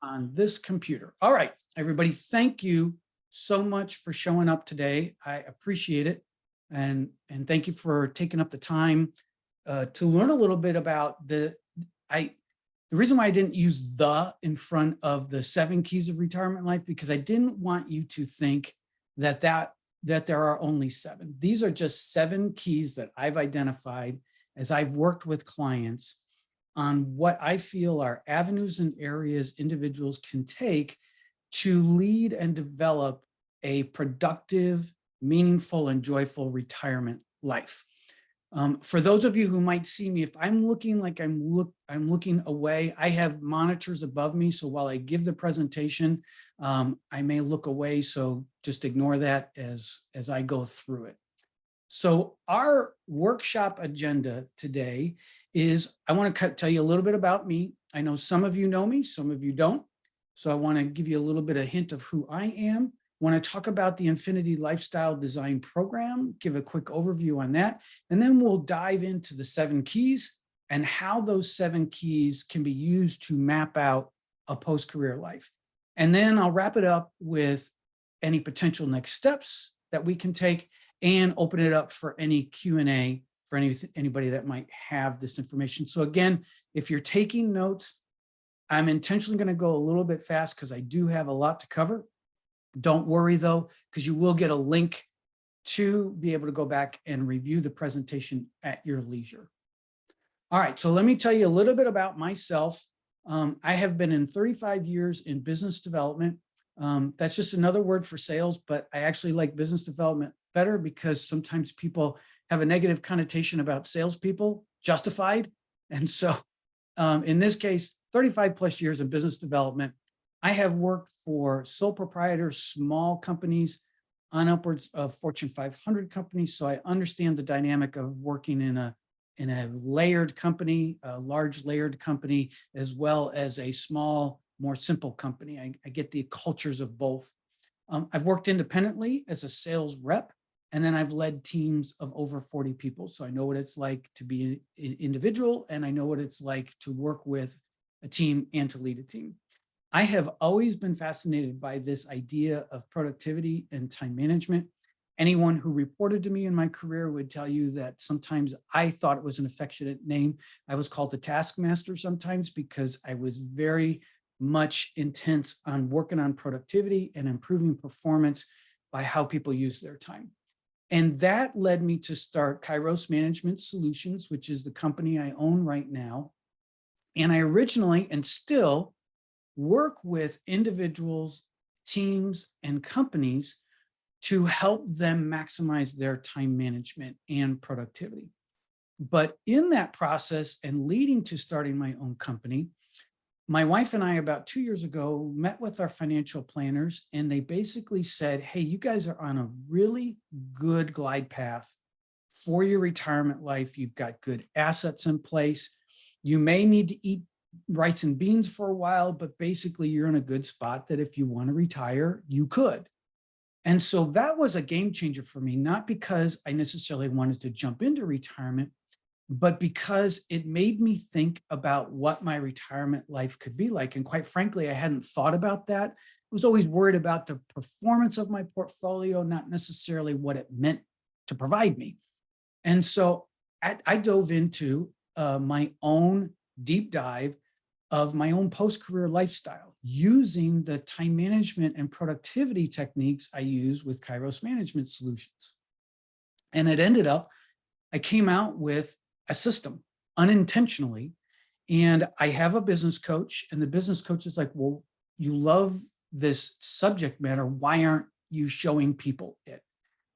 on this computer. All right, everybody, thank you so much for showing up today. I appreciate it. And thank you for taking up the time to learn a little bit about the reason why I didn't use the in front of the 7 keys of retirement life, because I didn't want you to think that there are only 7. These are just 7 keys that I've identified as I've worked with clients on what I feel are avenues and areas individuals can take to lead and develop a productive, meaningful, and joyful retirement life. For those of you who might see me, if I'm looking like I'm looking away, I have monitors above me. So while I give the presentation, I may look away. So just ignore that as I go through it. So our workshop agenda today is, I want to tell you a little bit about me. I know some of you know me, some of you don't. So I want to give you a little bit of hint of who I am. I want to talk about the Infinity Lifestyle Design Program, give a quick overview on that, and then we'll dive into the 7 keys and how those 7 keys can be used to map out a post-career life. And then I'll wrap it up with any potential next steps that we can take and open it up for any Q&A for anybody that might have this information. So again, if you're taking notes, I'm intentionally going to go a little bit fast because I do have a lot to cover. Don't worry though, because you will get a link to be able to go back and review the presentation at your leisure. All right, so let me tell you a little bit about myself. I have been in 35 years in business development. That's just another word for sales, but I actually like business development better because sometimes people have a negative connotation about salespeople, justified. And so in this case, 35 plus years in business development. I have worked for sole proprietors, small companies, on upwards of Fortune 500 companies. So I understand the dynamic of working in a layered company, a large layered company, as well as a small, more simple company. I get the cultures of both. I've worked independently as a sales rep, and then I've led teams of over 40 people. So I know what it's like to be an individual, and I know what it's like to work with a team and to lead a team. I have always been fascinated by this idea of productivity and time management. Anyone who reported to me in my career would tell you that sometimes I thought it was an affectionate name. I was called the taskmaster sometimes because I was very much intense on working on productivity and improving performance by how people use their time. And that led me to start Kairos Management Solutions, which is the company I own right now. And I originally and still work with individuals, teams, and companies to help them maximize their time management and productivity. But in that process and leading to starting my own company, my wife and I, about 2 years ago, met with our financial planners, and they basically said, hey, you guys are on a really good glide path for your retirement life. You've got good assets in place. You may need to eat rice and beans for a while, but basically you're in a good spot that if you want to retire, you could. And so that was a game changer for me, not because I necessarily wanted to jump into retirement, but because it made me think about what my retirement life could be like. And quite frankly, I hadn't thought about that. I was always worried about the performance of my portfolio, not necessarily what it meant to provide me. And so I dove into my own deep dive of my own post-career lifestyle using the time management and productivity techniques I use with Kairos Management Solutions. And it ended up, I came out with a system unintentionally. And I have a business coach, and the business coach is like, well, you love this subject matter. Why aren't you showing people it?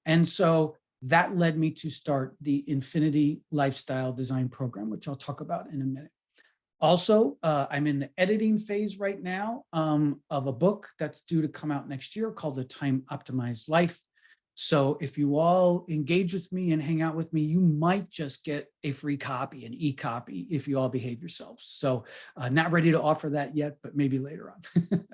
And so that led me to start the Infinity Lifestyle Design Program, which I'll talk about in a minute. Also, I'm in the editing phase right now of a book that's due to come out next year called The Time Optimized Life. So if you all engage with me and hang out with me, you might just get a free copy, an e-copy, if you all behave yourselves. So not ready to offer that yet, but maybe later on.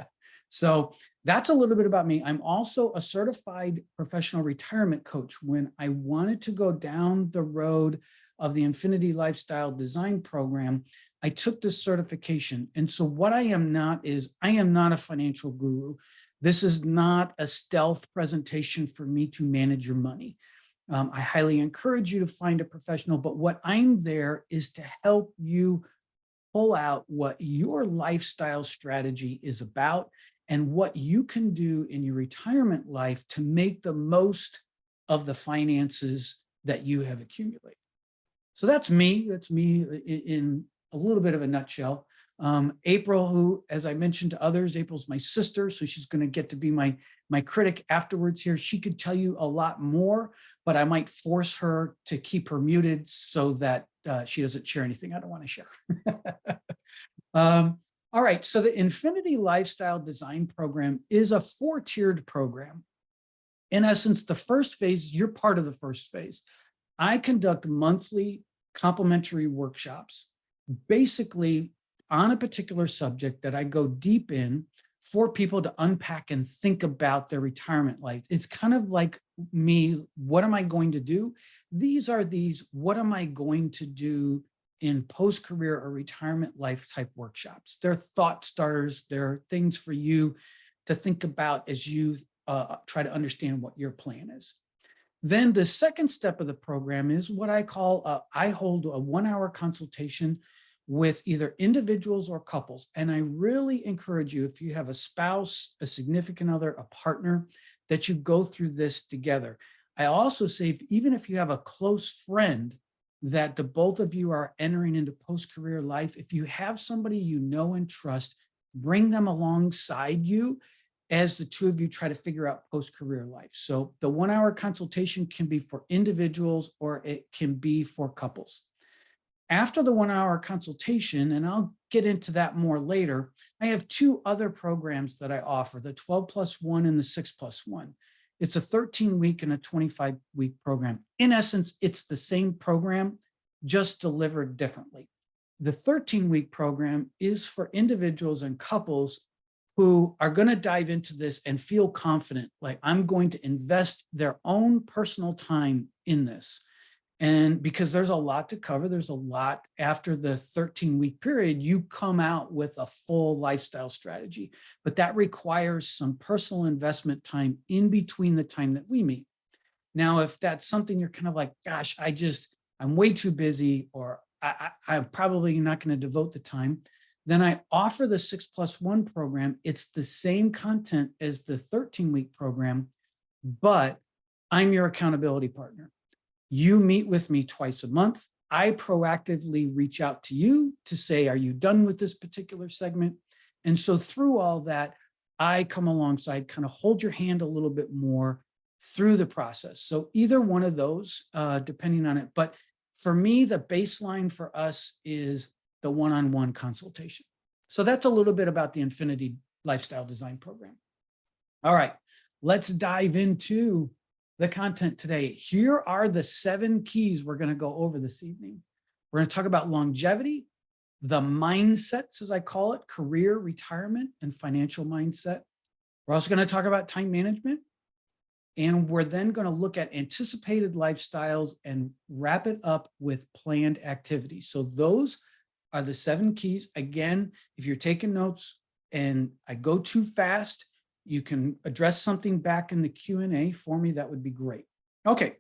So that's a little bit about me. I'm also a certified professional retirement coach. When I wanted to go down the road of the Infinity Lifestyle Design Program, I took this certification. And so what I am not is, I am not a financial guru. This is not a stealth presentation for me to manage your money. I highly encourage you to find a professional, but what I'm there is to help you pull out what your lifestyle strategy is about and what you can do in your retirement life to make the most of the finances that you have accumulated. So that's me. That's me in a little bit of a nutshell. April, who, as I mentioned to others, April's my sister, so she's going to get to be my critic afterwards here. She could tell you a lot more, but I might force her to keep her muted so that she doesn't share anything I don't want to share. All right, so the Infinity Lifestyle Design Program is a 4-tiered program. In essence, the first phase, you're part of the first phase. I conduct monthly complimentary workshops, basically on a particular subject that I go deep in for people to unpack and think about their retirement life. It's kind of like me, what am I going to do? These are what am I going to do in post-career or retirement life type workshops. They're thought starters. They're things for you to think about as you try to understand what your plan is. Then the second step of the program is what I call, I hold a 1-hour consultation with either individuals or couples. And I really encourage you, if you have a spouse, a significant other, a partner, that you go through this together. I also say, even if you have a close friend that the both of you are entering into post-career life, if you have somebody you know and trust, bring them alongside you as the two of you try to figure out post-career life. So the 1-hour consultation can be for individuals or it can be for couples. After the 1-hour consultation, and I'll get into that more later, I have 2 other programs that I offer, the 12+1 and the 6+1. It's a 13-week and a 25-week program. In essence, it's the same program, just delivered differently. The 13-week program is for individuals and couples who are going to dive into this and feel confident, like I'm going to invest their own personal time in this. And because there's a lot to cover, there's a lot after the 13-week period, you come out with a full lifestyle strategy, but that requires some personal investment time in between the time that we meet. Now, if that's something you're kind of like, gosh, I'm way too busy, or I'm probably not going to devote the time, then I offer the 6+1 program. It's the same content as the 13-week program, but I'm your accountability partner. You meet with me twice a month. I proactively reach out to you to say, are you done with this particular segment? And so through all that, I come alongside, kind of hold your hand a little bit more through the process. So either one of those, depending on it. But for me, the baseline for us is the one-on-one consultation. So that's a little bit about the Infinity Lifestyle Design Program. All right, let's dive into the content today. Here are the 7 keys we're going to go over this evening. We're going to talk about longevity, the mindsets, as I call it, career, retirement, and financial mindset. We're also going to talk about time management. And we're then going to look at anticipated lifestyles and wrap it up with planned activities. So those are the 7 keys. Again, if you're taking notes and I go too fast, you can address something back in the Q&A for me. That would be great. Okay.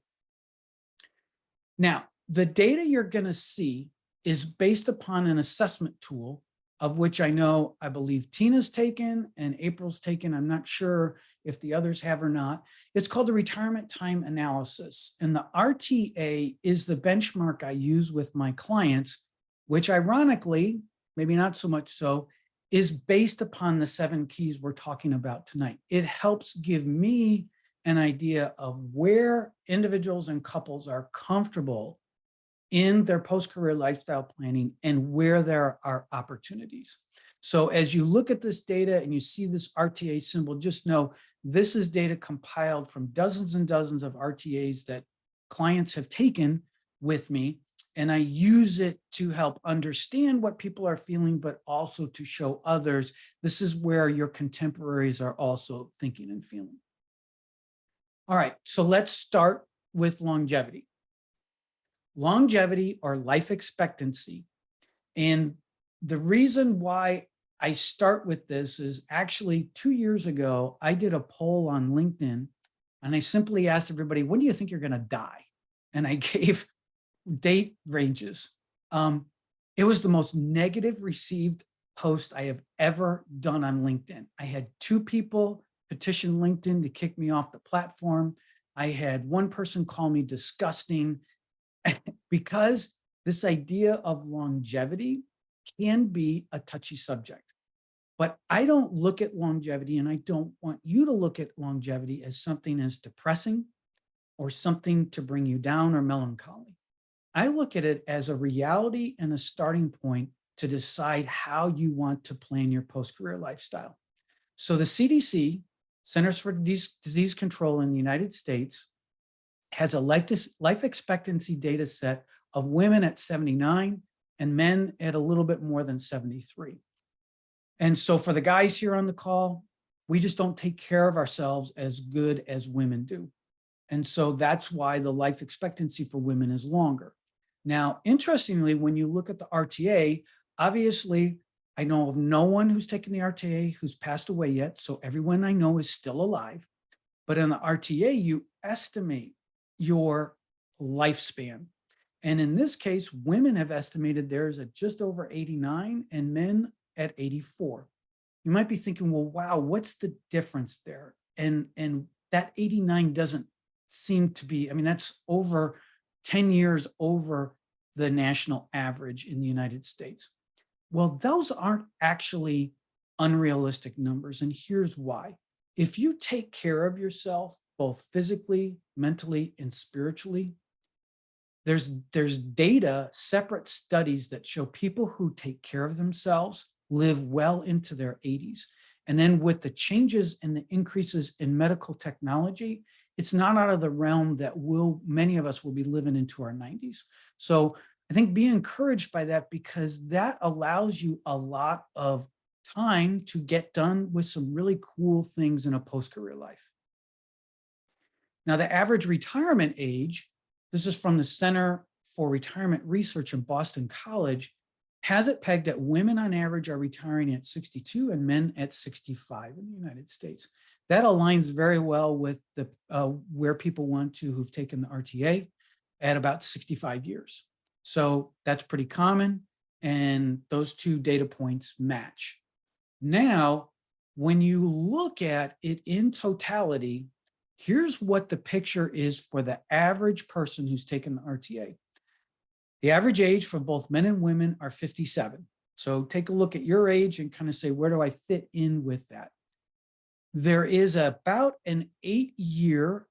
Now, the data you're going to see is based upon an assessment tool of which I believe Tina's taken and April's taken. I'm not sure if the others have or not. It's called the Retirement Time Analysis. And the RTA is the benchmark I use with my clients, which ironically, maybe not so much so, is based upon the 7 keys we're talking about tonight. It helps give me an idea of where individuals and couples are comfortable in their post-career lifestyle planning and where there are opportunities. So as you look at this data and you see this RTA symbol, just know this is data compiled from dozens and dozens of RTAs that clients have taken with me. And I use it to help understand what people are feeling, but also to show others this is where your contemporaries are also thinking and feeling. All right, so let's start with longevity. Longevity or life expectancy. And the reason why I start with this is actually 2 years ago, I did a poll on LinkedIn and I simply asked everybody, when do you think you're going to die? And I gave date ranges. It was the most negative received post I have ever done on LinkedIn. I had 2 people petition LinkedIn to kick me off the platform. I had one person call me disgusting because this idea of longevity can be a touchy subject. But I don't look at longevity, and I don't want you to look at longevity as something as depressing or something to bring you down or melancholy. I look at it as a reality and a starting point to decide how you want to plan your post-career lifestyle. So the CDC, Centers for Disease Control in the United States, has a life expectancy data set of women at 79 and men at a little bit more than 73. And so for the guys here on the call, we just don't take care of ourselves as good as women do. And so that's why the life expectancy for women is longer. Now, interestingly, when you look at the RTA, obviously, I know of no one who's taken the RTA who's passed away yet. So everyone I know is still alive. But in the RTA, you estimate your lifespan. And in this case, women have estimated theirs at just over 89 and men at 84. You might be thinking, well, wow, what's the difference there? And that 89 doesn't seem to be, I mean, that's over 10 years over the national average in the United States. Well, those aren't actually unrealistic numbers. And here's why. If you take care of yourself, both physically, mentally, and spiritually, there's data, separate studies that show people who take care of themselves live well into their 80s. And then with the changes and the increases in medical technology, it's not out of the realm that many of us will be living into our 90s. So I think be encouraged by that, because that allows you a lot of time to get done with some really cool things in a post-career life. Now, the average retirement age, this is from the Center for Retirement Research in Boston College, has it pegged that women on average are retiring at 62 and men at 65 in the United States. That aligns very well with the where people want to who've taken the RTA at about 65 years. So that's pretty common, and those 2 data points match. Now, when you look at it in totality, here's what the picture is for the average person who's taken the RTA. The average age for both men and women are 57. So take a look at your age and kind of say, where do I fit in with that? There is about an 8-year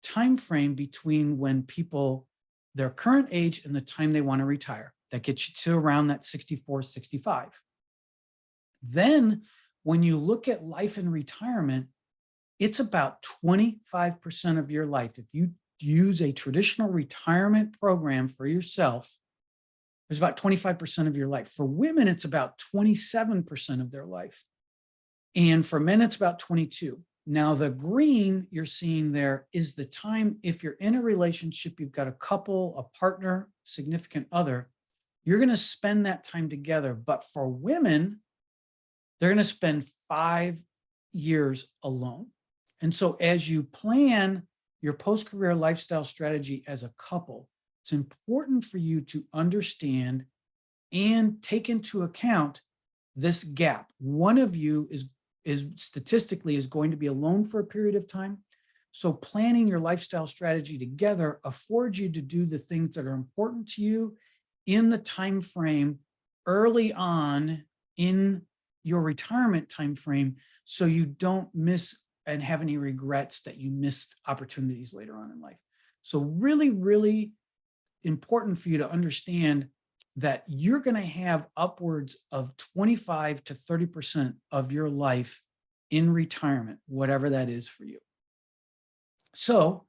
time frame between when people, their current age and the time they want to retire. That gets you to around that 64, 65. Then when you look at life in retirement, it's about 25% of your life. If you use a traditional retirement program for yourself, there's about 25% of your life. For women, it's about 27% of their life. And for men, it's about 22. Now, the green you're seeing there is the time, if you're in a relationship, you've got a couple, a partner, significant other, you're going to spend that time together. But for women, they're going to spend 5 years alone. And so as you plan your post-career lifestyle strategy as a couple, it's important for you to understand and take into account this gap. One of you is statistically is going to be alone for a period of time. So planning your lifestyle strategy together affords you to do the things that are important to you in the time frame early on in your retirement time frame, so you don't miss and have any regrets that you missed opportunities later on in life. So really, really important for you to understand that you're going to have upwards of 25 to 30% of your life in retirement, whatever that is for you. So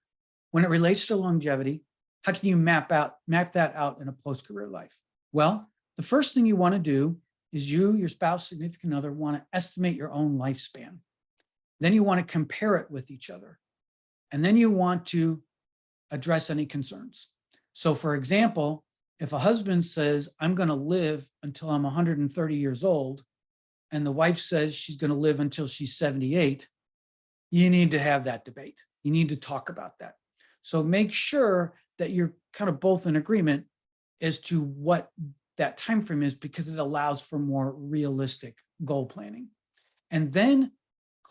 when it relates to longevity, how can you map that out in a post-career life? Well, the first thing you want to do is you, your spouse, significant other, want to estimate your own lifespan. Then you want to compare it with each other. And then you want to address any concerns. So for example, If a husband says, I'm going to live until I'm 130 years old, and the wife says she's going to live until she's 78, you need to have that debate. You need to talk about that. So make sure that you're kind of both in agreement as to what that time frame is, because it allows for more realistic goal planning. And then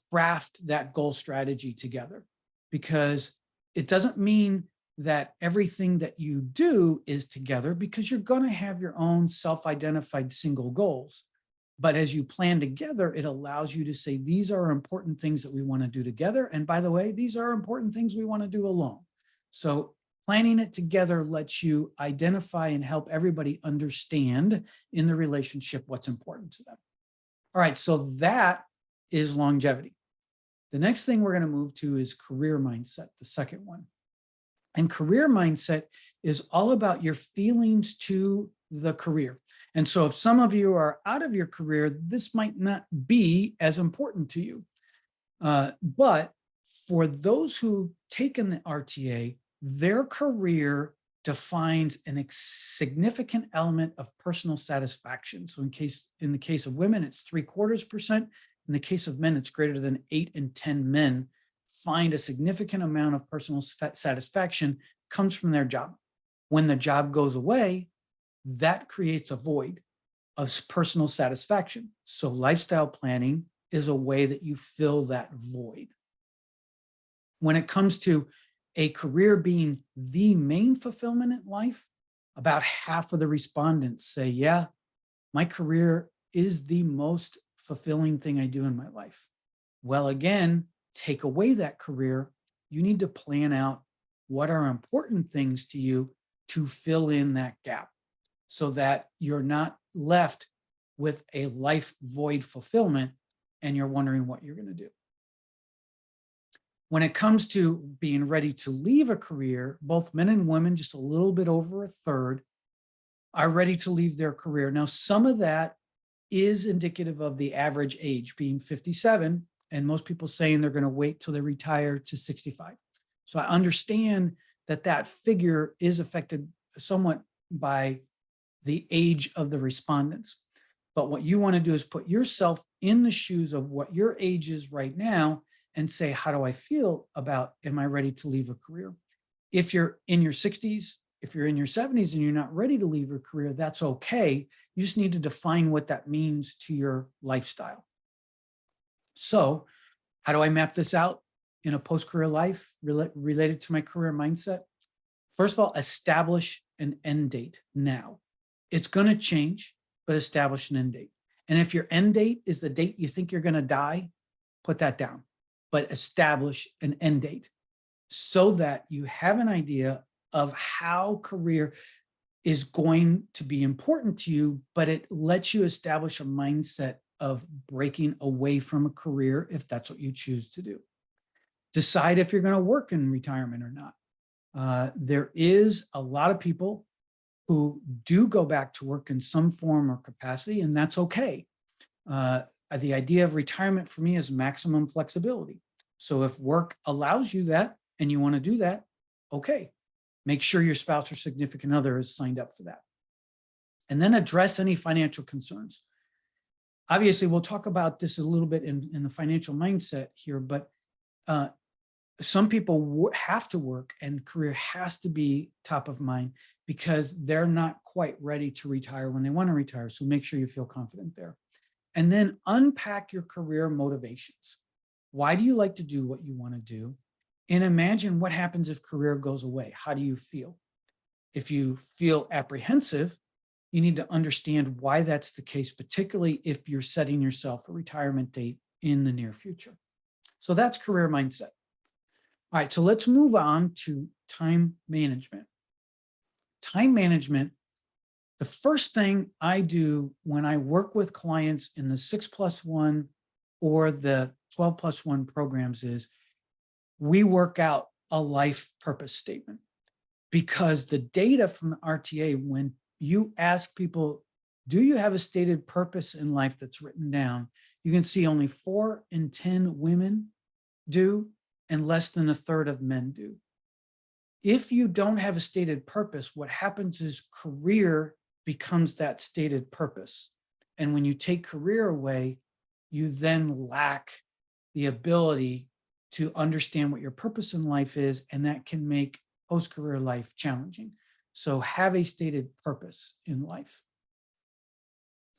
craft that goal strategy together, because it doesn't mean that everything that you do is together, because you're going to have your own self-identified single goals. But as you plan together, it allows you to say, these are important things that we want to do together. And by the way, these are important things we want to do alone. So planning it together lets you identify and help everybody understand in the relationship what's important to them. All right, so that is longevity. The next thing we're going to move to is career mindset, the second one. And career mindset is all about your feelings to the career. And so if some of you are out of your career, this might not be as important to you. But for those who've taken the RTA, their career defines a significant element of personal satisfaction. So in the case of women, it's 0.75%. In the case of men, it's greater than 8 in 10 men find a significant amount of personal satisfaction comes from their job. When the job goes away, that creates a void of personal satisfaction. So lifestyle planning is a way that you fill that void. When it comes to a career being the main fulfillment in life, about half of the respondents say, yeah, my career is the most fulfilling thing I do in my life. Well, again, take away that career, you need to plan out what are important things to you to fill in that gap so that you're not left with a life void fulfillment and you're wondering what you're going to do. When it comes to being ready to leave a career, both men and women, just a little bit over a third, are ready to leave their career. Now, some of that is indicative of the average age being 57, and most people saying they're going to wait till they retire to 65. So I understand that that figure is affected somewhat by the age of the respondents. But what you want to do is put yourself in the shoes of what your age is right now and say, how do I feel about, am I ready to leave a career? If you're in your 60s, if you're in your 70s and you're not ready to leave a career, that's okay. You just need to define what that means to your lifestyle. So how do I map this out in a post-career life related to my career mindset? First of all, establish an end date now. It's going to change, but establish an end date. And if your end date is the date you think you're going to die, put that down, but establish an end date so that you have an idea of how career is going to be important to you, but it lets you establish a mindset of breaking away from a career if that's what you choose to do. Decide if you're going to work in retirement or not. There is a lot of people who do go back to work in some form or capacity, and that's okay. The idea of retirement for me is maximum flexibility. So if work allows you that and you want to do that, okay. Make sure your spouse or significant other is signed up for that. And then address any financial concerns. Obviously, we'll talk about this a little bit in the financial mindset here, but some people have to work and career has to be top of mind because they're not quite ready to retire when they want to retire. So make sure you feel confident there. And then unpack your career motivations. Why do you like to do what you want to do? And imagine what happens if career goes away. How do you feel? If you feel apprehensive, you need to understand why that's the case, particularly if you're setting yourself a retirement date in the near future. So that's career mindset. All right, so let's move on to time management. Time management, the first thing I do when I work with clients in the 6+1 or the 12+1 programs is we work out a life purpose statement, because the data from the RTA, when you ask people, do you have a stated purpose in life that's written down? You can see only 4 in 10 women do, and less than a third of men do. if you don't have a stated purpose, what happens is career becomes that stated purpose. And when you take career away, you then lack the ability to understand what your purpose in life is, and that can make post-career life challenging. So have a stated purpose in life.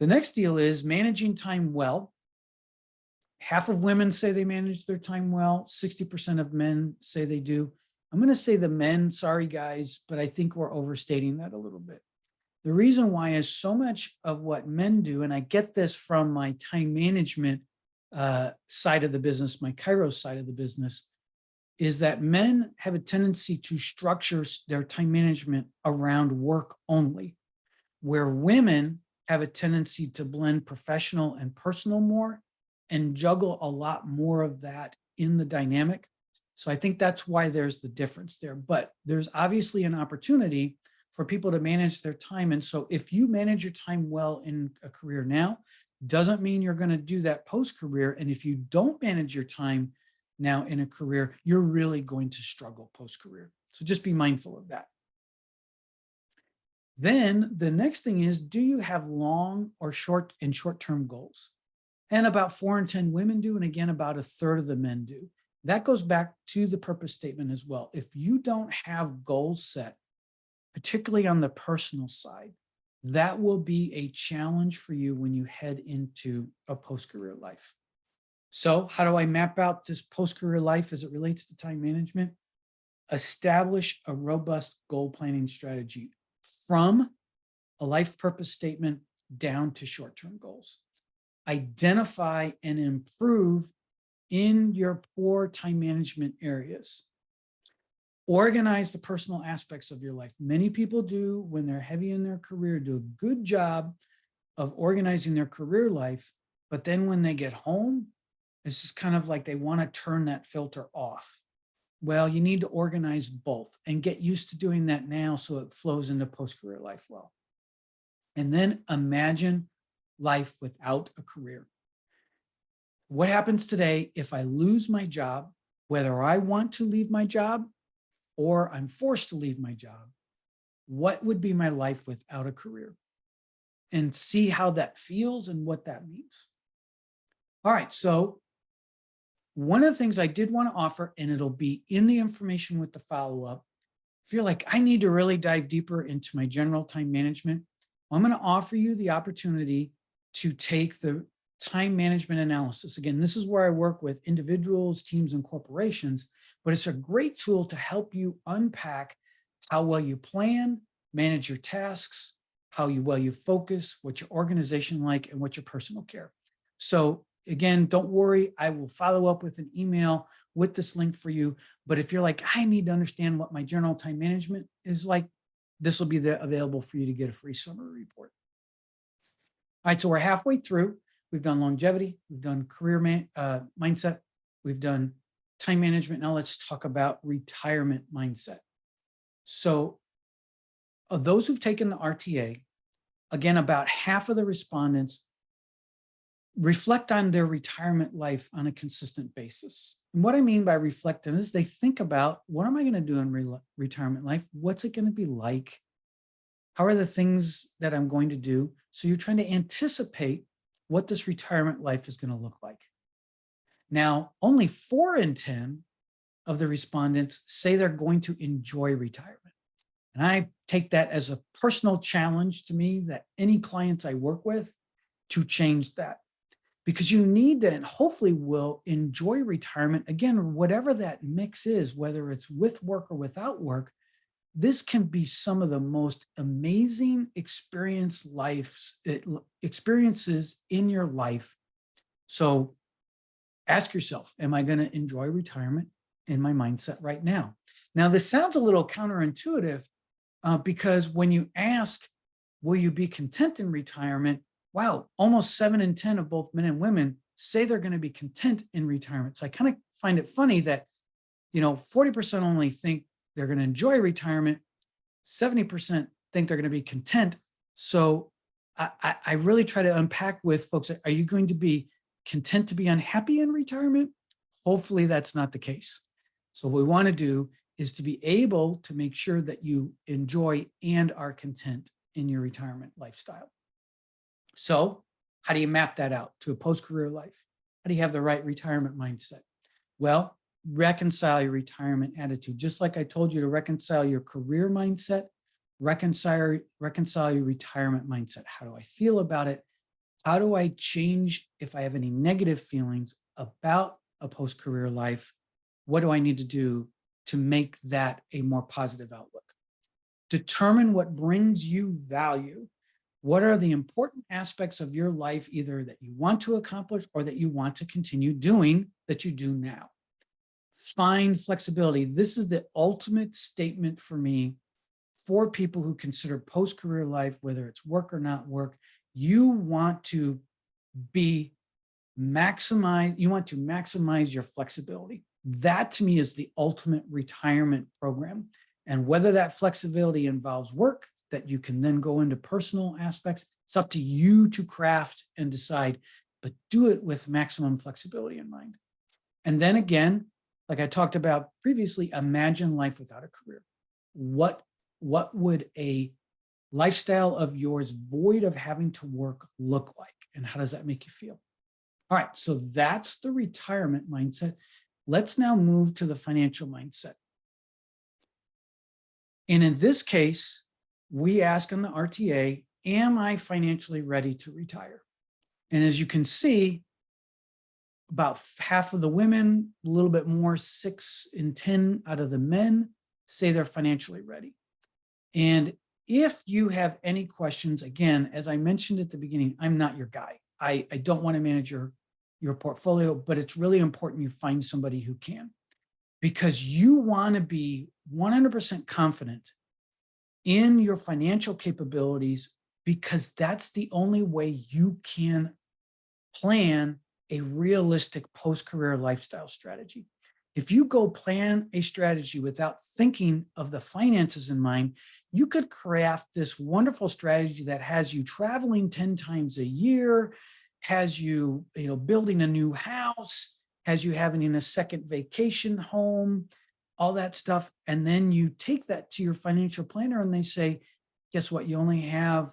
The next deal is managing time well. Half of women say they manage their time well. 60% of men say they do. I'm going to say the men, sorry guys, but I think we're overstating that a little bit. The reason why is so much of what men do, and I get this from my time management side of the business, my Kairos side of the business, is that men have a tendency to structure their time management around work only, where women have a tendency to blend professional and personal more and juggle a lot more of that in the dynamic. So I think that's why there's the difference there. But there's obviously an opportunity for people to manage their time. And so if you manage your time well in a career now, doesn't mean you're going to do that post-career. And if you don't manage your time now in a career, you're really going to struggle post-career. So just be mindful of that. Then the next thing is, do you have long or short-term goals? And about 4 in 10 women do, and again, about a third of the men do. That goes back to the purpose statement as well. If you don't have goals set, particularly on the personal side, that will be a challenge for you when you head into a post-career life. So how do I map out this post-career life as it relates to time management? Establish a robust goal planning strategy from a life purpose statement down to short-term goals. Identify and improve in your poor time management areas. Organize the personal aspects of your life. Many people do, when they're heavy in their career, do a good job of organizing their career life, but then when they get home, it's just kind of like they want to turn that filter off. Well, you need to organize both and get used to doing that now so it flows into post-career life well. And then imagine life without a career. What happens today if I lose my job, whether I want to leave my job or I'm forced to leave my job? What would be my life without a career? And see how that feels and what that means. All right, so one of the things I did want to offer, and it'll be in the information with the follow-up, if you're like, I need to really dive deeper into my general time management, I'm going to offer you the opportunity to take the time management analysis. Again, this is where I work with individuals, teams, and corporations, but it's a great tool to help you unpack how well you plan, manage your tasks, how well you focus, what your organization like, and what your personal care. So again, don't worry, I will follow up with an email with this link for you. But if you're like, I need to understand what my general time management is like, this will be available for you to get a free summary report. All right, so we're halfway through. We've done longevity, we've done career mindset, we've done time management. Now let's talk about retirement mindset. So of those who've taken the RTA, again, about half of the respondents reflect on their retirement life on a consistent basis. And what I mean by reflect on is they think about, what am I going to do in retirement life? What's it going to be like? How are the things that I'm going to do? So you're trying to anticipate what this retirement life is going to look like. Now, only 4 in 10 of the respondents say they're going to enjoy retirement. And I take that as a personal challenge to me, that any clients I work with, to change that. Because you need to, and hopefully will enjoy retirement. Again, whatever that mix is, whether it's with work or without work, this can be some of the most amazing experiences in your life. So ask yourself, am I going to enjoy retirement in my mindset right now? Now, this sounds a little counterintuitive because when you ask, will you be content in retirement? Wow, almost 7 in 10 of both men and women say they're going to be content in retirement. So I kind of find it funny that, 40% only think they're going to enjoy retirement, 70% think they're going to be content. So I really try to unpack with folks, are you going to be content to be unhappy in retirement? Hopefully that's not the case. So what we want to do is to be able to make sure that you enjoy and are content in your retirement lifestyle. So how do you map that out to a post-career life? How do you have the right retirement mindset? Well, reconcile your retirement attitude. Just like I told you to reconcile your career mindset, reconcile your retirement mindset. How do I feel about it? How do I change if I have any negative feelings about a post-career life? What do I need to do to make that a more positive outlook? Determine what brings you value. What are the important aspects of your life, either that you want to accomplish or that you want to continue doing that you do now? Find flexibility. This is the ultimate statement for me for people who consider post-career life, whether it's work or not work. You want to maximize your flexibility. That to me is the ultimate retirement program. And whether that flexibility involves work that you can then go into personal aspects, it's up to you to craft and decide, but do it with maximum flexibility in mind. And then again, like I talked about previously, imagine life without a career. What would a lifestyle of yours void of having to work look like? And how does that make you feel? All right, so that's the retirement mindset. Let's now move to the financial mindset. And in this case, we ask on the RTA, am I financially ready to retire? And as you can see, about half of the women, a little bit more, 6 in 10 out of the men say they're financially ready. And if you have any questions, again, as I mentioned at the beginning, I'm not your guy. I don't want to manage your portfolio, but it's really important you find somebody who can, because you want to be 100% confident in your financial capabilities, because that's the only way you can plan a realistic post-career lifestyle strategy. If you go plan a strategy without thinking of the finances in mind, you could craft this wonderful strategy that has you traveling 10 times a year, has you, building a new house, has you having a second vacation home, all that stuff. And then you take that to your financial planner and they say, guess what? You only have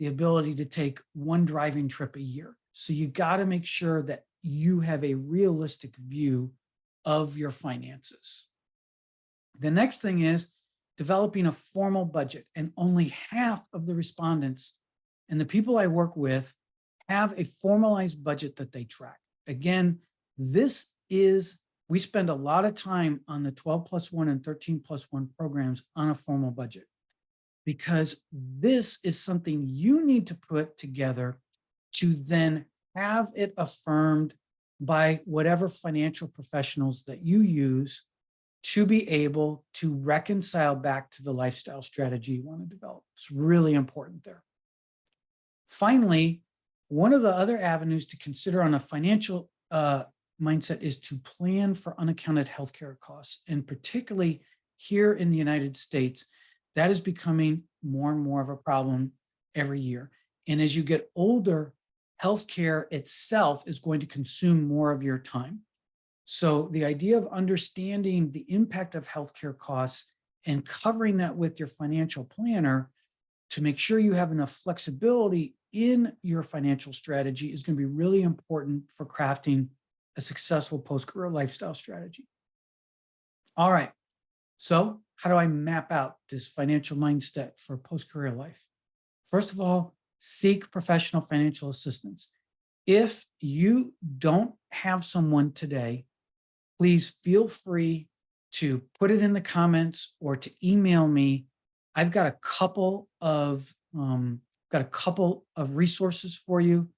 the ability to take one driving trip a year. So you got to make sure that you have a realistic view of your finances. The next thing is developing a formal budget, and only half of the respondents and the people I work with have a formalized budget that they track. Again, we spend a lot of time on the 12+1 and 13+1 programs on a formal budget, because this is something you need to put together to then have it affirmed by whatever financial professionals that you use to be able to reconcile back to the lifestyle strategy you want to develop. It's really important there. Finally, one of the other avenues to consider on a financial mindset is to plan for unaccounted healthcare costs. And particularly here in the United States, that is becoming more and more of a problem every year. And as you get older, healthcare itself is going to consume more of your time. So the idea of understanding the impact of healthcare costs and covering that with your financial planner to make sure you have enough flexibility in your financial strategy is going to be really important for crafting a successful post-career lifestyle strategy. All right, so how do I map out this financial mindset for post-career life? First of all, seek professional financial assistance. If you don't have someone today, please feel free to put it in the comments or to email me. I've got a couple of resources for you.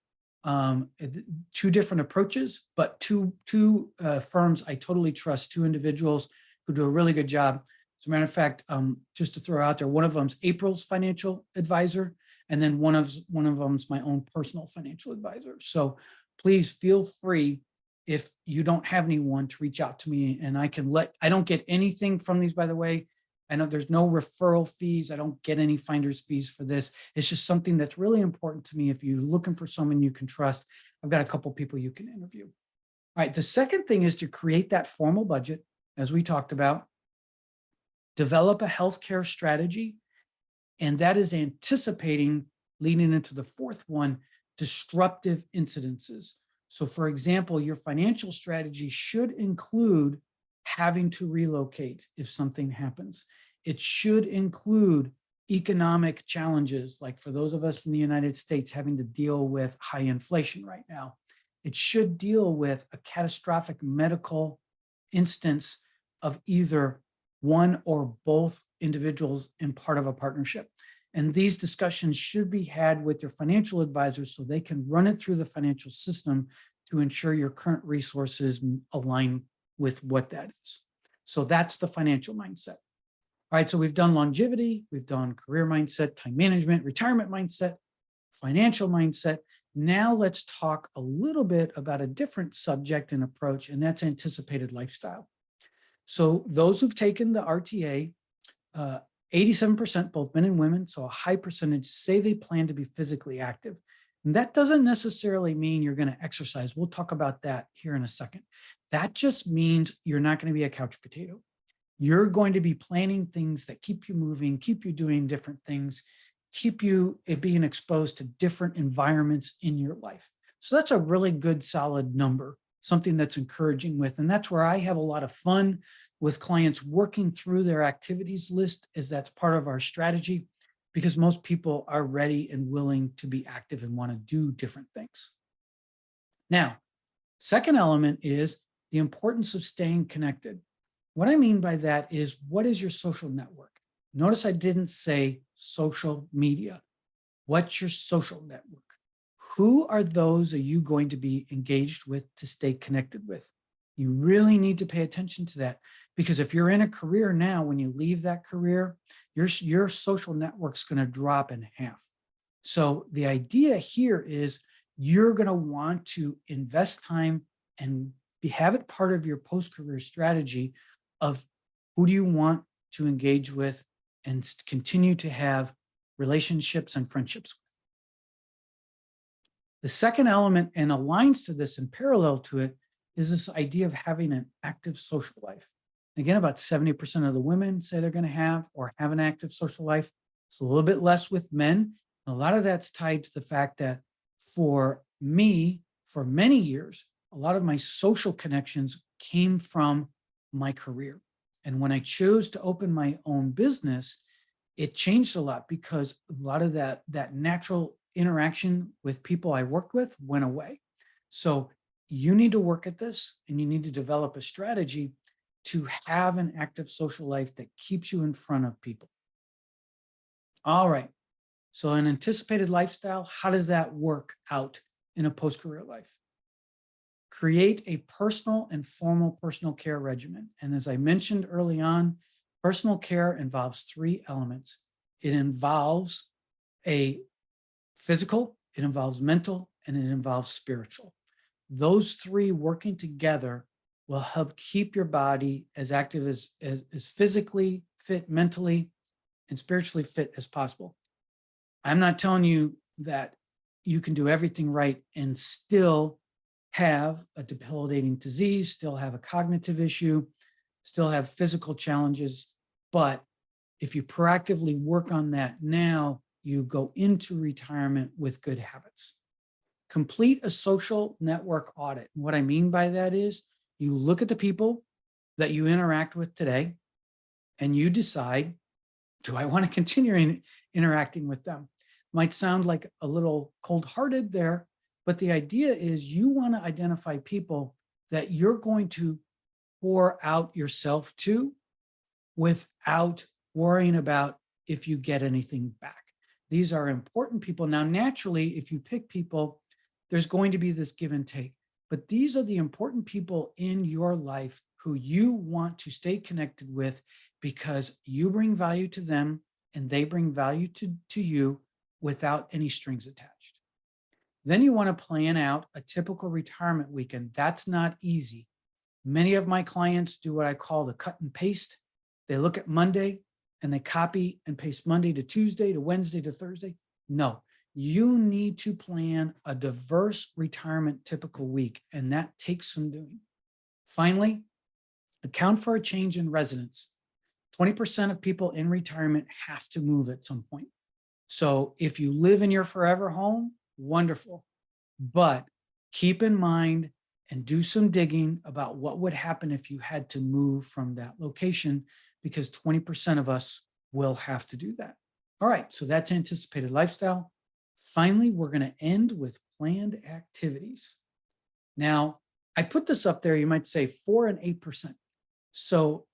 2 different approaches, but two firms I totally trust, 2 individuals who do a really good job. As a matter of fact, just to throw out there, one of them's April's financial advisor, and then one of them's my own personal financial advisor. So please feel free, if you don't have anyone, to reach out to me, and I don't get anything from these, by the way. I know there's no referral fees. I don't get any finder's fees for this. It's just something that's really important to me. If you're looking for someone you can trust, I've got a couple people you can interview. All right, the second thing is to create that formal budget, as we talked about. develop a healthcare strategy, and that is anticipating, leading into the fourth one, disruptive incidences. So for example, your financial strategy should include having to relocate if something happens. It should include economic challenges, like for those of us in the United States having to deal with high inflation right now. It should deal with a catastrophic medical instance of either one or both individuals in part of a partnership. And these discussions should be had with your financial advisors so they can run it through the financial system to ensure your current resources align with what that is. So that's the financial mindset. All right, so we've done longevity, we've done career mindset, time management, retirement mindset, financial mindset. Now let's talk a little bit about a different subject and approach, and that's anticipated lifestyle. So those who've taken the RTA, 87%, both men and women, so a high percentage, say they plan to be physically active. And that doesn't necessarily mean you're going to exercise. We'll talk about that here in a second. That just means you're not going to be a couch potato. You're going to be planning things that keep you moving, keep you doing different things, keep you being exposed to different environments in your life. So that's a really good, solid number, something that's encouraging with. And that's where I have a lot of fun with clients working through their activities list, as that's part of our strategy, because most people are ready and willing to be active and want to do different things. Now, second element is the importance of staying connected. What I mean by that is, what is your social network? Notice I didn't say social media. What's your social network? Who are those are you going to be engaged with to stay connected with? You really need to pay attention to that, because if you're in a career now, when you leave that career, your social network's going to drop in half. So the idea here is you're going to want to invest time and have it part of your post-career strategy of who do you want to engage with and continue to have relationships and friendships with. The second element, and aligns to this and parallel to it, is this idea of having an active social life. Again, about 70% of the women say they're going to have or have an active social life. It's a little bit less with men. A lot of that's tied to the fact that for me, for many years, a lot of my social connections came from my career. And when I chose to open my own business, it changed a lot, because a lot of that natural interaction with people I worked with went away. So you need to work at this, and you need to develop a strategy to have an active social life that keeps you in front of people. All right. So an anticipated lifestyle, how does that work out in a post-career life? Create a personal and formal personal care regimen. And as I mentioned early on, personal care involves three elements. It involves a physical, it involves mental, and it involves spiritual. Those three working together will help keep your body as active as physically fit, mentally, and spiritually fit as possible. I'm not telling you that you can do everything right and still have a debilitating disease, still have a cognitive issue, still have physical challenges. But if you proactively work on that now, you go into retirement with good habits. Complete a social network audit. And what I mean by that is, you look at the people that you interact with today and you decide, do I want to continue interacting with them? Might sound like a little cold-hearted there, but the idea is you want to identify people that you're going to pour out yourself to without worrying about if you get anything back. These are important people. Now, naturally, if you pick people, there's going to be this give and take, but these are the important people in your life who you want to stay connected with, because you bring value to them and they bring value to you without any strings attached. Then you want to plan out a typical retirement weekend. That's not easy. Many of my clients do what I call the cut and paste. They look at Monday and they copy and paste Monday to Tuesday to Wednesday to Thursday. No, you need to plan a diverse retirement typical week, and that takes some doing. Finally, account for a change in residence. 20% of people in retirement have to move at some point. So if you live in your forever home, wonderful. But keep in mind and do some digging about what would happen if you had to move from that location, because 20% of us will have to do that. All right, so that's anticipated lifestyle. Finally, we're going to end with planned activities. Now, I put this up there, you might say 4 and 8%. So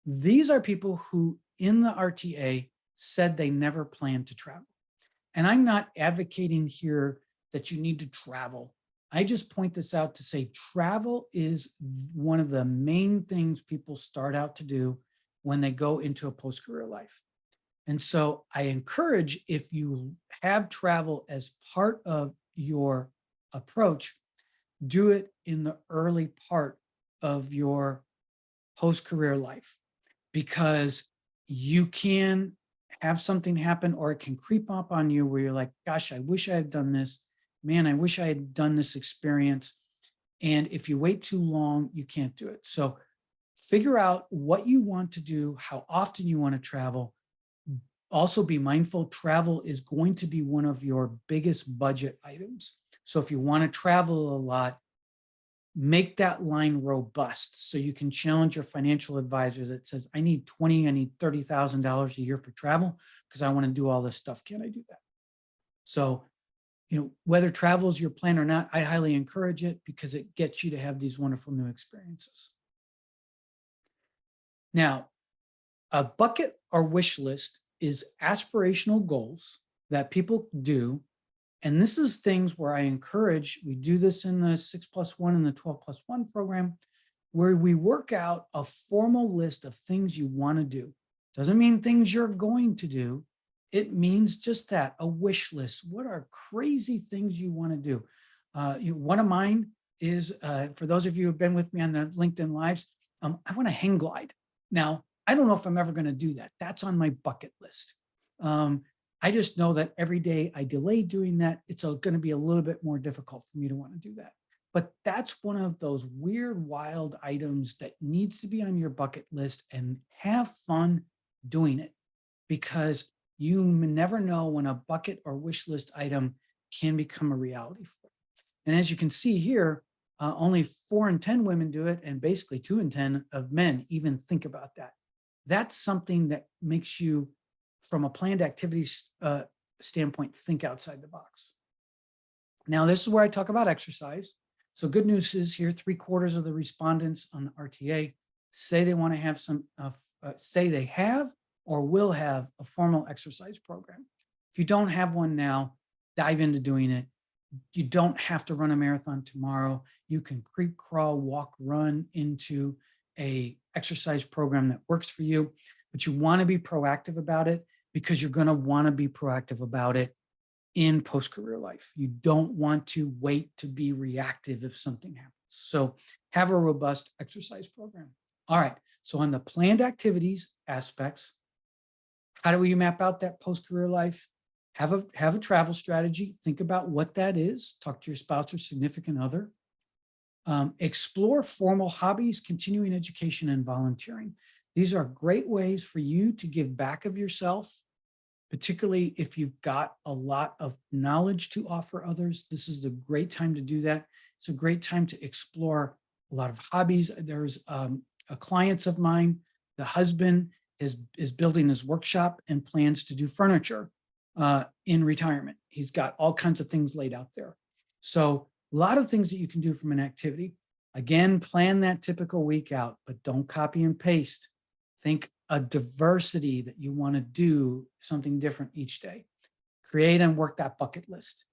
these are people who in the RTA said they never planned to travel. And I'm not advocating here that you need to travel. I just point this out to say travel is one of the main things people start out to do when they go into a post-career life. And so I encourage, if you have travel as part of your approach, do it in the early part of your post-career life, because you can have something happen or it can creep up on you where you're like, gosh, I wish I had done this. Man, I wish I had done this experience. And if you wait too long, you can't do it. So figure out what you want to do, how often you want to travel. Also be mindful, travel is going to be one of your biggest budget items. So if you want to travel a lot, make that line robust so you can challenge your financial advisor that says, I need $30,000 a year for travel because I want to do all this stuff. Can I do that? So, whether travel is your plan or not, I highly encourage it because it gets you to have these wonderful new experiences. Now, a bucket or wish list is aspirational goals that people do. And this is things where I encourage, we do this in the 6+1 and the 12+1 program, where we work out a formal list of things you want to do. Doesn't mean things you're going to do. It means just that, a wish list. What are crazy things you want to do? One of mine is, for those of you who have been with me on the LinkedIn Lives, I want to hang glide. Now, I don't know if I'm ever going to do that. That's on my bucket list. I just know that every day I delay doing that, it's going to be a little bit more difficult for me to want to do that. But that's one of those weird, wild items that needs to be on your bucket list, and have fun doing it, because you never know when a bucket or wish list item can become a reality for you. And as you can see here, only 4 in 10 women do it, and basically 2 in 10 of men even think about that. That's something that makes you, from a planned activities standpoint, think outside the box. Now, this is where I talk about exercise. So good news is here, 3/4 of the respondents on the RTA say they want to have say they have or will have a formal exercise program. If you don't have one now, dive into doing it. You don't have to run a marathon tomorrow. You can creep, crawl, walk, run into a exercise program that works for you, but you want to be proactive about it, because you're going to want to be proactive about it in post-career life. You don't want to wait to be reactive if something happens. So have a robust exercise program. All right. So on the planned activities aspects, how do we map out that post-career life? Have a travel strategy. Think about what that is. Talk to your spouse or significant other. Explore formal hobbies, continuing education, and volunteering. These are great ways for you to give back of yourself, particularly if you've got a lot of knowledge to offer others. This is a great time to do that. It's a great time to explore a lot of hobbies. There's a client of mine, the husband is building his workshop and plans to do furniture in retirement. He's got all kinds of things laid out there. So a lot of things that you can do from an activity. Again, plan that typical week out, but don't copy and paste. Think a diversity that you want to do something different each day. Create and work that bucket list.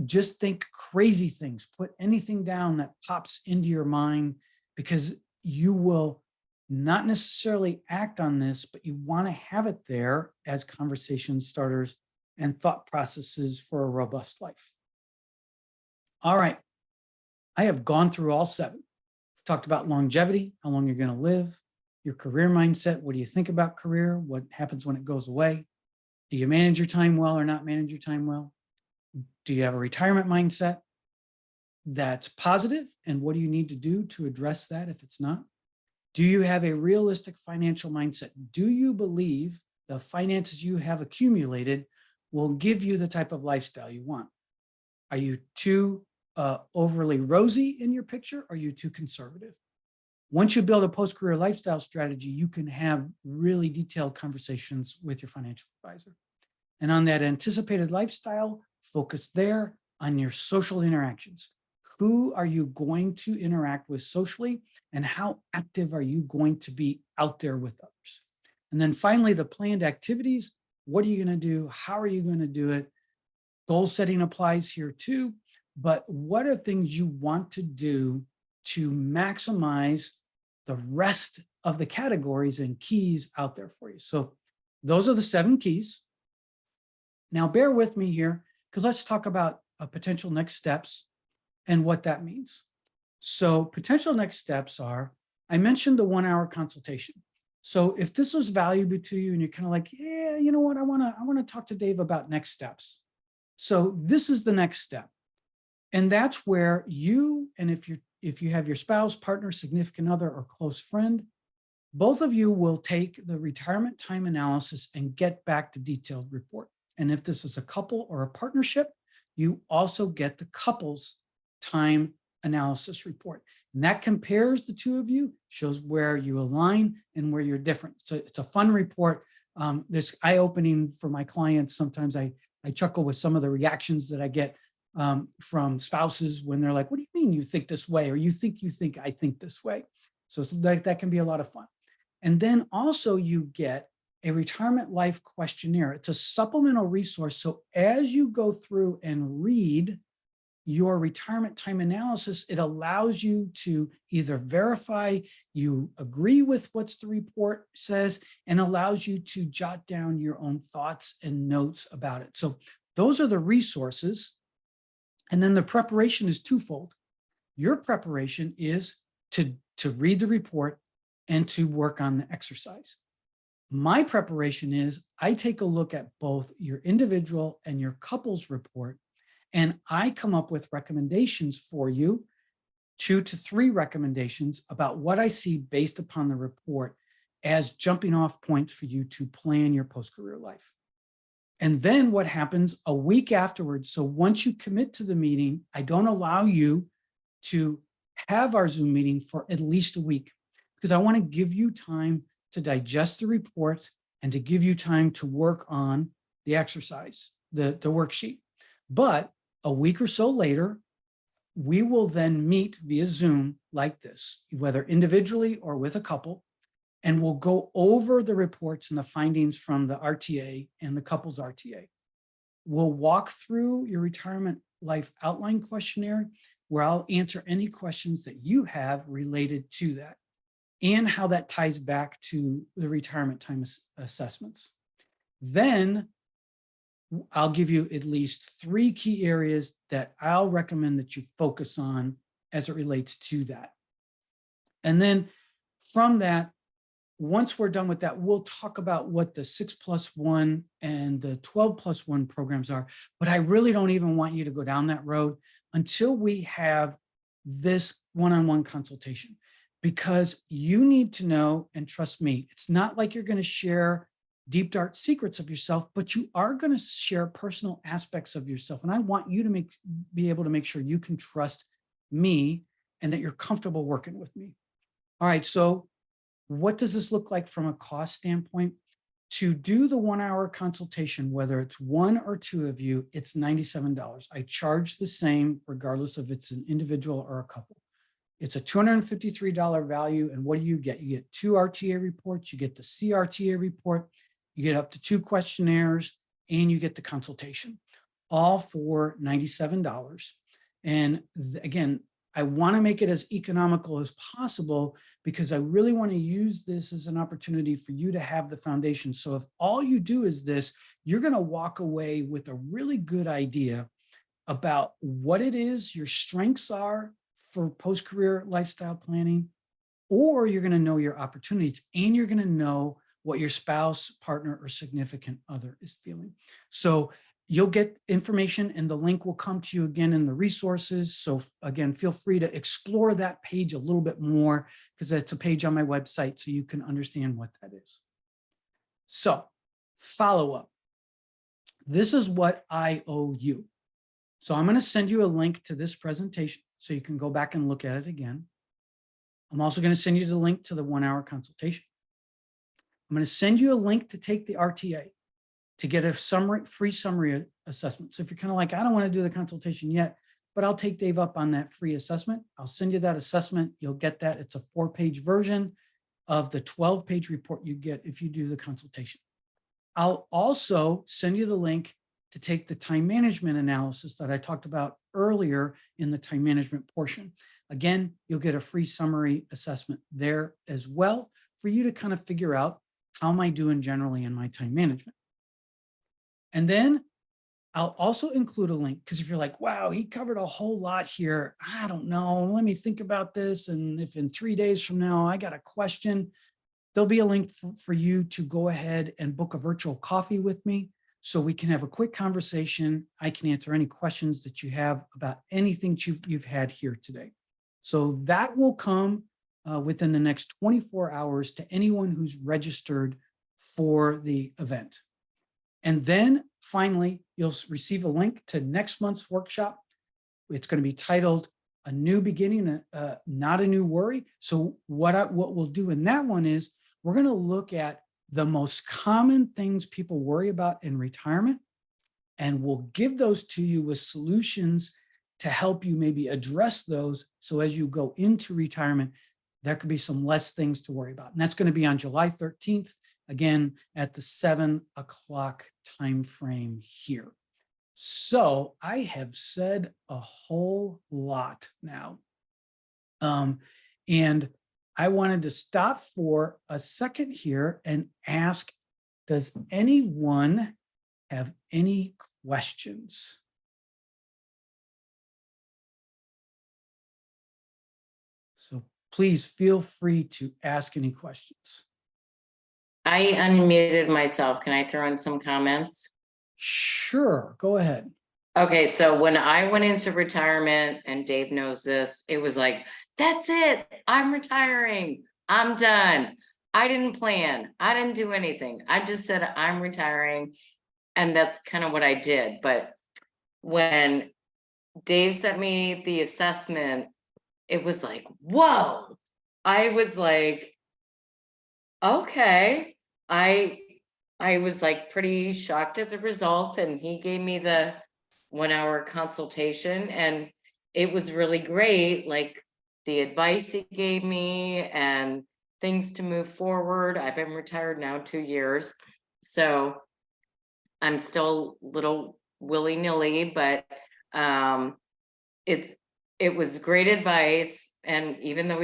Just think crazy things. Put anything down that pops into your mind, because you will not necessarily act on this, but you want to have it there as conversation starters and thought processes for a robust life. All right. I have gone through all 7. I've talked about longevity, how long you're going to live, your career mindset. What do you think about career? What happens when it goes away? Do you manage your time well or not manage your time well? Do you have a retirement mindset that's positive? And what do you need to do to address that if it's not? Do you have a realistic financial mindset? Do you believe the finances you have accumulated will give you the type of lifestyle you want? Are you too overly rosy in your picture? Or are you too conservative? Once you build a post-career lifestyle strategy, you can have really detailed conversations with your financial advisor. And on that anticipated lifestyle, focus there on your social interactions. Who are you going to interact with socially, and how active are you going to be out there with others? And then finally, the planned activities. What are you going to do? How are you going to do it? Goal setting applies here too, but what are things you want to do to maximize the rest of the categories and keys out there for you? So those are the 7 keys. Now, bear with me here, because let's talk about potential next steps and what that means. So potential next steps are, I mentioned the 1-hour consultation. So if this was valuable to you and you're kind of like, yeah, you know what, I want to talk to Dave about next steps. So this is the next step. And that's where you, and if you have your spouse, partner, significant other, or close friend, both of you will take the retirement time analysis and get back the detailed report. And if this is a couple or a partnership, you also get the couple's time analysis report. And that compares the two of you, shows where you align and where you're different. So it's a fun report. This eye-opening for my clients. Sometimes I chuckle with some of the reactions that I get from spouses when they're like, what do you mean you think this way? Or you think I think this way. So that can be a lot of fun. And then also you get a retirement life questionnaire. It's a supplemental resource. So as you go through and read your retirement time analysis, it allows you to either verify you agree with what the report says, and allows you to jot down your own thoughts and notes about it. So those are the resources. And then the preparation is twofold. Your preparation is to read the report and to work on the exercise. My preparation is I take a look at both your individual and your couple's report, and I come up with recommendations for you, 2 to 3 recommendations about what I see based upon the report as jumping off points for you to plan your post-career life. And then what happens a week afterwards, so once you commit to the meeting, I don't allow you to have our Zoom meeting for at least a week, because I want to give you time to digest the reports and to give you time to work on the exercise, the worksheet. But a week or so later, we will then meet via Zoom like this, whether individually or with a couple, and we'll go over the reports and the findings from the RTA and the couple's RTA. We'll walk through your retirement life outline questionnaire, where I'll answer any questions that you have related to that, and how that ties back to the retirement time assessments. Then I'll give you at least 3 key areas that I'll recommend that you focus on as it relates to that. And then from that, once we're done with that, we'll talk about what the 6+1 and the 12+1 programs are. But I really don't even want you to go down that road until we have this one-on-one consultation, because you need to know, and trust me, it's not like you're going to share deep, dark secrets of yourself, but you are going to share personal aspects of yourself. And I want you to be able to make sure you can trust me and that you're comfortable working with me. All right, so what does this look like from a cost standpoint? To do the 1-hour consultation, whether it's 1 or 2 of you, it's $97. I charge the same regardless if it's an individual or a couple. It's a $253 value. And what do you get? You get 2 RTA reports, you get the CRTA report, you get up to 2 questionnaires, and you get the consultation, all for $97. And again, I want to make it as economical as possible, because I really want to use this as an opportunity for you to have the foundation. So if all you do is this, you're going to walk away with a really good idea about what it is your strengths are for post-career lifestyle planning, or you're going to know your opportunities, and you're going to know what your spouse, partner, or significant other is feeling. So you'll get information and the link will come to you again in the resources. So again, feel free to explore that page a little bit more because it's a page on my website so you can understand what that is. So follow up. This is what I owe you. So I'm going to send you a link to this presentation so you can go back and look at it again. I'm also going to send you the link to the 1-hour consultation. I'm going to send you a link to take the RTA to get a free summary assessment. So if you're kind of like, I don't want to do the consultation yet, but I'll take Dave up on that free assessment. I'll send you that assessment. You'll get that. It's a 4-page version of the 12-page report you get if you do the consultation. I'll also send you the link to take the time management analysis that I talked about earlier in the time management portion. Again, you'll get a free summary assessment there as well for you to kind of figure out how am I doing generally in my time management. And then I'll also include a link because if you're like, wow, he covered a whole lot here. I don't know. Let me think about this. And if in 3 days from now, I got a question, there'll be a link for you to go ahead and book a virtual coffee with me so we can have a quick conversation. I can answer any questions that you have about anything you've had here today. So that will come within the next 24 hours to anyone who's registered for the event. And then finally, you'll receive a link to next month's workshop. It's going to be titled A New Beginning, Not a New Worry. So what we'll do in that one is we're going to look at the most common things people worry about in retirement, and we'll give those to you with solutions to help you maybe address those. So as you go into retirement, there could be some less things to worry about. And that's going to be on July 13th. Again, at the 7 o'clock time frame here. So I have said a whole lot now. And I wanted to stop for a second here and ask, does anyone have any questions? So please feel free to ask any questions. I unmuted myself. Can I throw in some comments? Sure, go ahead. Okay, so when I went into retirement, and Dave knows this, it was like, that's it. I'm retiring. I'm done. I didn't plan. I didn't do anything. I just said I'm retiring. And that's kind of what I did. But when Dave sent me the assessment, it was like, whoa. I was like, okay. I was like pretty shocked at the results, and he gave me the 1-hour consultation, and it was really great. Like the advice he gave me and things to move forward. I've been retired now 2 years, so I'm still a little willy-nilly, but it was great advice. And even though